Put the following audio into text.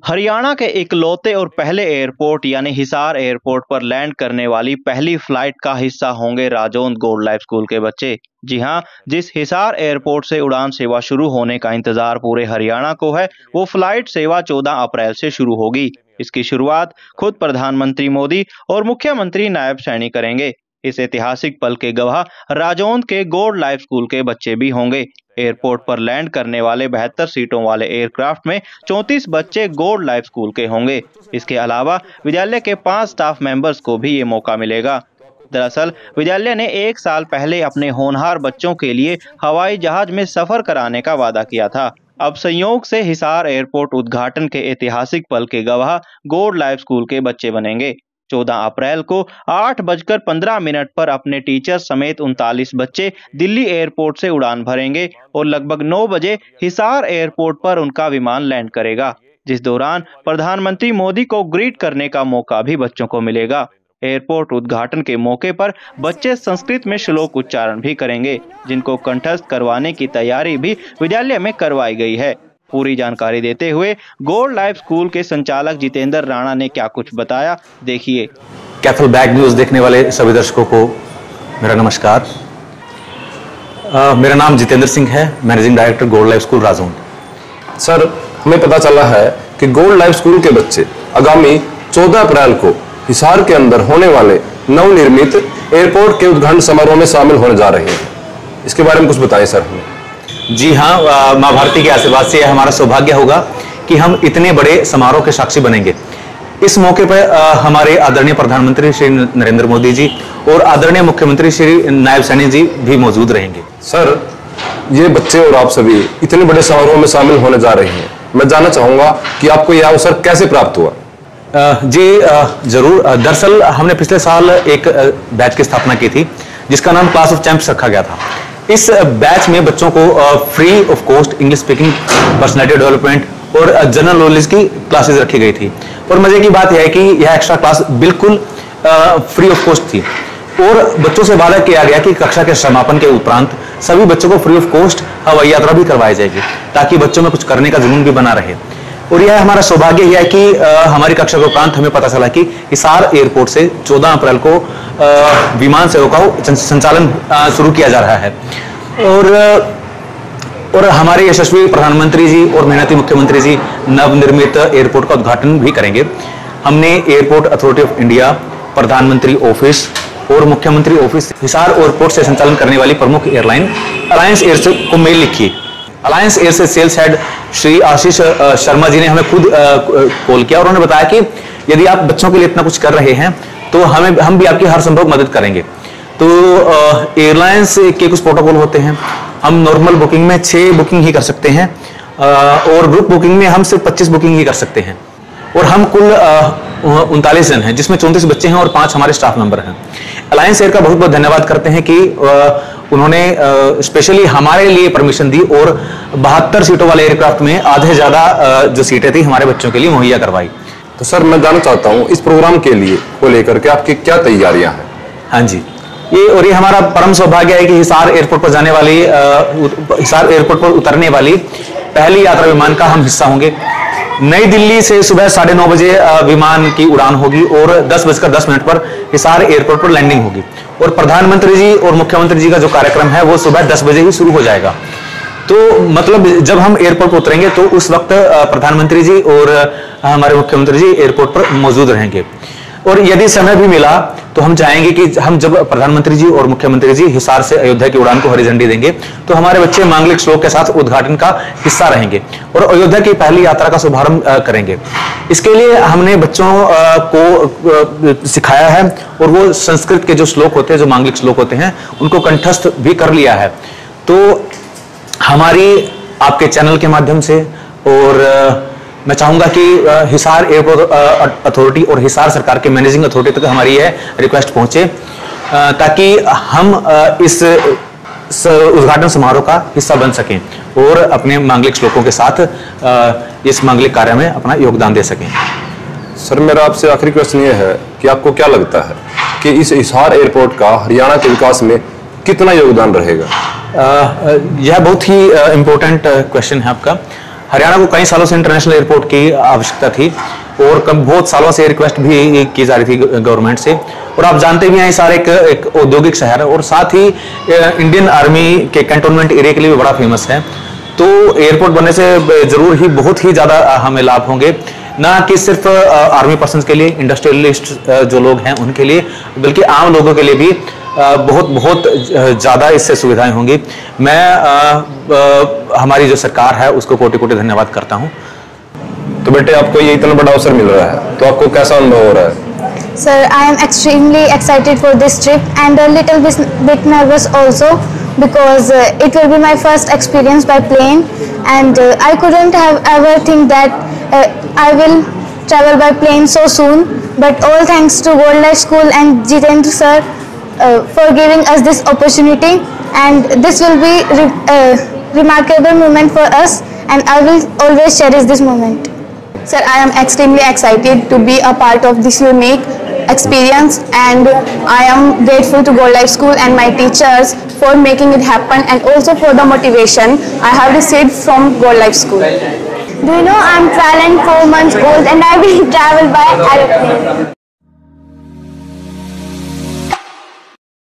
हरियाणा के इकलौते और पहले एयरपोर्ट यानी हिसार एयरपोर्ट पर लैंड करने वाली पहली फ्लाइट का हिस्सा होंगे राजौंद गोल्ड लाइफ स्कूल के बच्चे। जी हां, जिस हिसार एयरपोर्ट से उड़ान सेवा शुरू होने का इंतजार पूरे हरियाणा को है, वो फ्लाइट सेवा 14 अप्रैल से शुरू होगी। इसकी शुरुआत खुद प्रधानमंत्री मोदी और मुख्यमंत्री नायब सैनी करेंगे। इस ऐतिहासिक पल के गवाह राजौंद के गोल्ड लाइफ स्कूल के बच्चे भी होंगे। एयरपोर्ट पर लैंड करने वाले 72 सीटों वाले एयरक्राफ्ट में 34 बच्चे गोल्ड लाइफ स्कूल के होंगे। इसके अलावा विद्यालय के 5 स्टाफ मेंबर्स को भी ये मौका मिलेगा। दरअसल विद्यालय ने 1 साल पहले अपने होनहार बच्चों के लिए हवाई जहाज में सफर कराने का वादा किया था। अब संयोग से हिसार एयरपोर्ट उद्घाटन के ऐतिहासिक पल के गवाह गोल्ड लाइफ स्कूल के बच्चे बनेंगे। 14 अप्रैल को 8:15 पर अपने टीचर समेत 39 बच्चे दिल्ली एयरपोर्ट से उड़ान भरेंगे और लगभग 9 बजे हिसार एयरपोर्ट पर उनका विमान लैंड करेगा, जिस दौरान प्रधानमंत्री मोदी को ग्रीट करने का मौका भी बच्चों को मिलेगा। एयरपोर्ट उद्घाटन के मौके पर बच्चे संस्कृत में श्लोक उच्चारण भी करेंगे, जिनको कंठस्थ करवाने की तैयारी भी विद्यालय में करवाई गई है। पूरी जानकारी देते हुए गोल्ड लाइफ स्कूल के संचालक जितेंद्र राणा ने क्या कुछ बताया, देखिए। कैथल बैग न्यूज देखने वाले सभी दर्शकों को मेरा नमस्कार। मेरा नाम जितेंद्र सिंह है, managing director gold life school Rajound. Sir, हमें पता चला है कि गोल्ड लाइफ स्कूल के बच्चे आगामी 14 अप्रैल को हिसार के अंदर होने वाले नवनिर्मित एयरपोर्ट के उद्घाटन समारोह में शामिल होने जा रहे हैं। इसके बारे में कुछ बताएं सर हमें। जी हाँ, माँ भारती के आशीर्वाद से हमारा सौभाग्य होगा कि हम इतने बड़े समारोह के साक्षी बनेंगे। इस मौके पर हमारे आदरणीय प्रधानमंत्री श्री नरेंद्र मोदी जी और आदरणीय मुख्यमंत्री श्री नायब सैनी जी भी मौजूद रहेंगे। सर, ये बच्चे और आप सभी इतने बड़े समारोह में शामिल होने जा रहे हैं। मैं जानना चाहूंगा कि आपको यह अवसर कैसे प्राप्त हुआ। जरूर। दरअसल हमने पिछले साल एक बैच की स्थापना की थी, जिसका नाम क्लास ऑफ चैंप्स रखा गया था। इस बैच में बच्चों को free of cost English speaking, personality development और जनरल नॉलेज की क्लासेस रखी गई थी। और मजे की बात यह है कि यह एक्स्ट्रा क्लास बिल्कुल फ्री ऑफ कॉस्ट थी और बच्चों से वादा किया गया कि कक्षा के समापन के उपरांत सभी बच्चों को फ्री ऑफ कॉस्ट हवाई यात्रा भी करवाई जाएगी, ताकि बच्चों में कुछ करने का जुनून भी बना रहे। और यह हमारा सौभाग्य है कि हमारी कक्षा के उपरांत हमें पता चला कि हिसार एयरपोर्ट से 14 अप्रैल को विमान सेवा का संचालन शुरू किया जा रहा है। और हमारे यशस्वी प्रधानमंत्री जी और मेहनती मुख्यमंत्री जी नवनिर्मित एयरपोर्ट का उद्घाटन भी करेंगे। हमने एयरपोर्ट अथॉरिटी ऑफ इंडिया, प्रधानमंत्री ऑफिस और मुख्यमंत्री ऑफिस हिसार एयरपोर्ट से संचालन करने वाली प्रमुख एयरलाइन अलायंस एयर को मेल लिखी। अलायंस एयर से सेल्स हेड श्री आशीष शर्मा जी ने हमें खुद कॉल किया और उन्होंने बताया कि यदि आप बच्चों के लिए इतना कुछ कर रहे हैं तो हम भी आपकी हर संभव मदद करेंगे। तो एयरलाइंस के कुछ प्रोटोकॉल होते हैं। हम नॉर्मल बुकिंग में 6 बुकिंग ही कर सकते हैं और ग्रुप बुकिंग में हम सिर्फ 25 बुकिंग ही कर सकते हैं। और हम कुल 39 जन हैं, जिसमें 34 बच्चे हैं और 5 हमारे स्टाफ मेंबर हैं। अलायंस एयर का बहुत बहुत धन्यवाद करते हैं कि उन्होंने स्पेशली हमारे लिए परमिशन दी और 72 सीटों वाले एयरक्राफ्ट में आधे ज्यादा जो सीटें थी हमारे बच्चों के लिए मुहैया करवाई। तो सर, मैं जानना चाहता हूँ इस प्रोग्राम के लिए को लेकर के आपकी क्या तैयारियां हैं। हाँ जी, ये हमारा परम सौभाग्य है कि हिसार एयरपोर्ट पर उतरने वाली पहली यात्रा विमान का हम हिस्सा होंगे। नई दिल्ली से सुबह 9:30 बजे विमान की उड़ान होगी और 10:10 पर हिसार एयरपोर्ट पर लैंडिंग होगी। और प्रधानमंत्री जी और मुख्यमंत्री जी का जो कार्यक्रम है वो सुबह 10 बजे ही शुरू हो जाएगा। तो मतलब जब हम एयरपोर्ट पर उतरेंगे तो उस वक्त प्रधानमंत्री जी और हमारे मुख्यमंत्री जी एयरपोर्ट पर मौजूद रहेंगे। और यदि समय भी मिला तो हम चाहेंगे कि हम जब प्रधानमंत्री जी और मुख्यमंत्री जी हिसार से अयोध्या की उड़ान को हरी झंडी देंगे तो हमारे बच्चे मांगलिक श्लोक के साथ उद्घाटन का हिस्सा रहेंगे और अयोध्या की पहली यात्रा का शुभारंभ करेंगे। इसके लिए हमने बच्चों को सिखाया है और वो संस्कृत के जो श्लोक होते हैं, जो मांगलिक श्लोक होते हैं, उनको कंठस्थ भी कर लिया है। तो हमारी आपके चैनल के माध्यम से और मैं चाहूंगा कि हिसार एयरपोर्ट अथॉरिटी और हिसार सरकार के मैनेजिंग अथॉरिटी तक हमारी यह रिक्वेस्ट पहुंचे ताकि हम इस उद्घाटन समारोह का हिस्सा बन सकें और अपने मांगलिक श्लोकों के साथ इस मांगलिक कार्य में अपना योगदान दे सकें। सर, मेरा आपसे आखिरी क्वेश्चन ये है कि आपको क्या लगता है कि इस हिसार एयरपोर्ट का हरियाणा के विकास में कितना योगदान रहेगा। यह बहुत ही इम्पोर्टेंट क्वेश्चन है आपका। हरियाणा को कई सालों से इंटरनेशनल एयरपोर्ट की आवश्यकता थी और बहुत सालों से रिक्वेस्ट भी की जा रही थी गवर्नमेंट से। और आप जानते भी हैं हिसार एक औद्योगिक शहर है और साथ ही इंडियन आर्मी के कैंटोनमेंट एरिया के लिए भी बड़ा फेमस है। तो एयरपोर्ट बनने से जरूर ही बहुत ही ज्यादा हमें लाभ होंगे, ना कि सिर्फ आर्मी पर्सन के लिए, इंडस्ट्रियलिस्ट जो लोग हैं उनके लिए, बल्कि आम लोगों के लिए भी बहुत ज्यादा इससे सुविधाएं होंगी। मैं हमारी जो सरकार है उसको कोटि कोटि धन्यवाद करता हूं। तो बेटे आपको ये इतना बड़ा अवसर मिल रहा है, तो आपको कैसा अनुभव हो रहा है? Sir, I am extremely excited for this trip and a little bit nervous also because it will be my first experience by plane, and I couldn't have ever think that I will travel by plane so soon. But all thanks to Gold Life School and Jitendra sir for giving us this opportunity, and this will be remarkable moment for us, and I will always cherish this moment. Sir, I am extremely excited to be a part of this unique experience, and I am grateful to Gold Life School and my teachers for making it happen, and also for the motivation I have received from Gold Life School. Do you know I am 12 and 4 months old and I will travel by aeroplane.